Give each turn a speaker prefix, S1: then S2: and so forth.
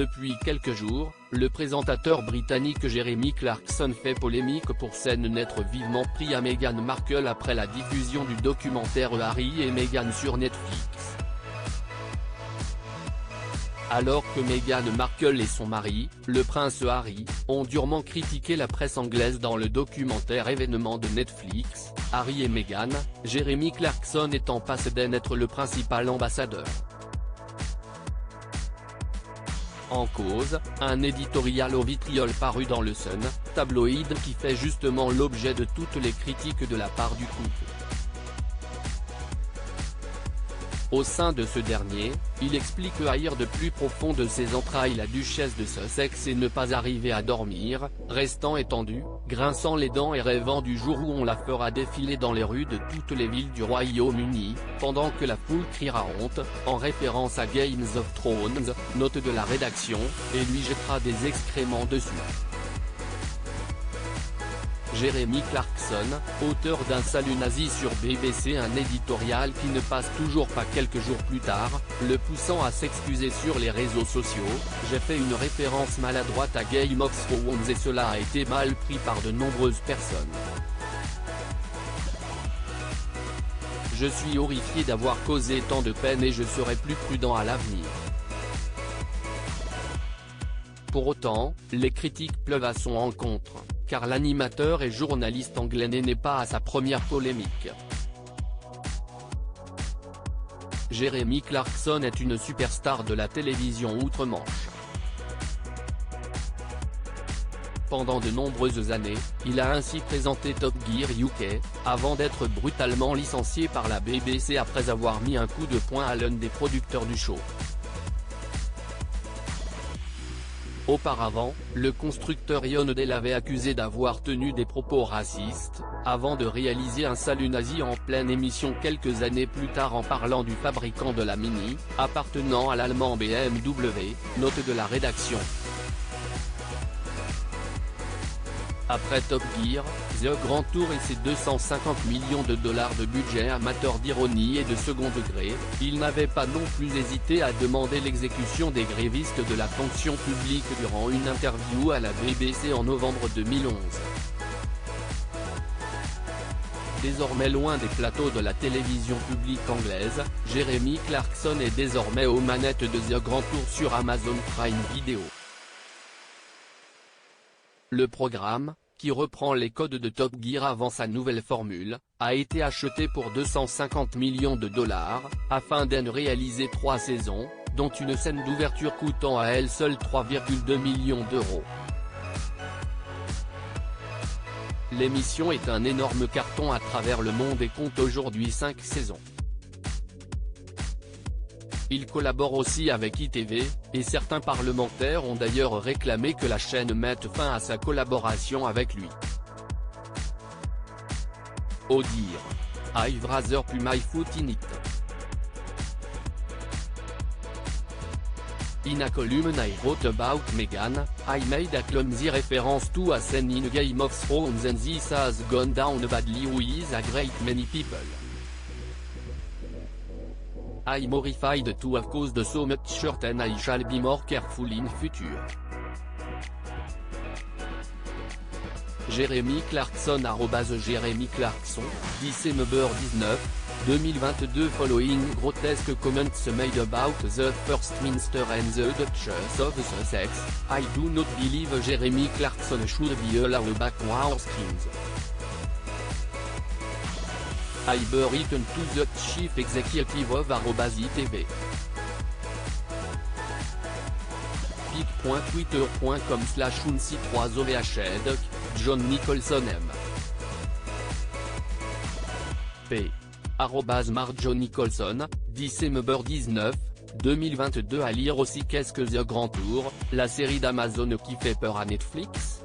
S1: Depuis quelques jours, le présentateur britannique Jeremy Clarkson fait polémique pour s'en être vivement pris à Meghan Markle après la diffusion du documentaire Harry et Meghan sur Netflix. Alors que Meghan Markle et son mari, le prince Harry, ont durement critiqué la presse anglaise dans le documentaire événement de Netflix, Harry et Meghan, Jeremy Clarkson est en passe d'en être le principal ambassadeur. En cause, un éditorial au vitriol paru dans le Sun, tabloïd qui fait justement l'objet de toutes les critiques de la part du couple. Au sein de ce dernier, il explique haïr de plus profond de ses entrailles la duchesse de Sussex et ne pas arriver à dormir, restant étendu, grinçant les dents et rêvant du jour où on la fera défiler dans les rues de toutes les villes du Royaume-Uni, pendant que la foule criera honte, en référence à Game of Thrones, note de la rédaction, et lui jettera des excréments dessus. Jeremy Clarkson, auteur d'un salut nazi sur BBC, un éditorial qui ne passe toujours pas quelques jours plus tard, le poussant à s'excuser sur les réseaux sociaux. J'ai fait une référence maladroite à Game of Thrones et cela a été mal pris par de nombreuses personnes. Je suis horrifié d'avoir causé tant de peine et je serai plus prudent à l'avenir. Pour autant, les critiques pleuvent à son encontre, car l'animateur et journaliste anglais n'est pas à sa première polémique. Jeremy Clarkson est une superstar de la télévision outre-Manche. Pendant de nombreuses années, il a ainsi présenté Top Gear UK, avant d'être brutalement licencié par la BBC après avoir mis un coup de poing à l'un des producteurs du show. Auparavant, le constructeur Hyundai l'avait accusé d'avoir tenu des propos racistes, avant de réaliser un salut nazi en pleine émission quelques années plus tard en parlant du fabricant de la Mini, appartenant à l'allemand BMW, note de la rédaction. Après Top Gear, The Grand Tour et ses 250 millions de dollars de budget amateur d'ironie et de second degré, il n'avait pas non plus hésité à demander l'exécution des grévistes de la fonction publique durant une interview à la BBC en novembre 2011. Désormais loin des plateaux de la télévision publique anglaise, Jeremy Clarkson est désormais aux manettes de The Grand Tour sur Amazon Prime Video. Le programme, qui reprend les codes de Top Gear avant sa nouvelle formule, a été acheté pour 250 millions de dollars, afin d'en réaliser 3 saisons, dont une scène d'ouverture coûtant à elle seule 3,2 millions d'euros. L'émission est un énorme carton à travers le monde et compte aujourd'hui 5 saisons. Il collabore aussi avec ITV, et certains parlementaires ont d'ailleurs réclamé que la chaîne mette fin à sa collaboration avec lui. Au dire. I'd rather put my foot in it. In a column I wrote about Meghan, I made a clumsy reference to a scene in Game of Thrones and this has gone down badly with a great many people. I'm horrified to have caused so much hurt and I shall be more careful in future. Jeremy Clarkson @Jeremy Clarkson, December 19, 2022 Following grotesque comments made about the First Minister and the Duchess of Sussex, I do not believe Jeremy Clarkson should be allowed back on our screens. I've written to the chief executive of @ITV. pic.twitter.com/unc3ovhdoc, John Nicholson M. P. @Mark Nicholson, December 19, 2022 À lire aussi Qu'est-ce que The Grand Tour, la série d'Amazon qui fait peur à Netflix ?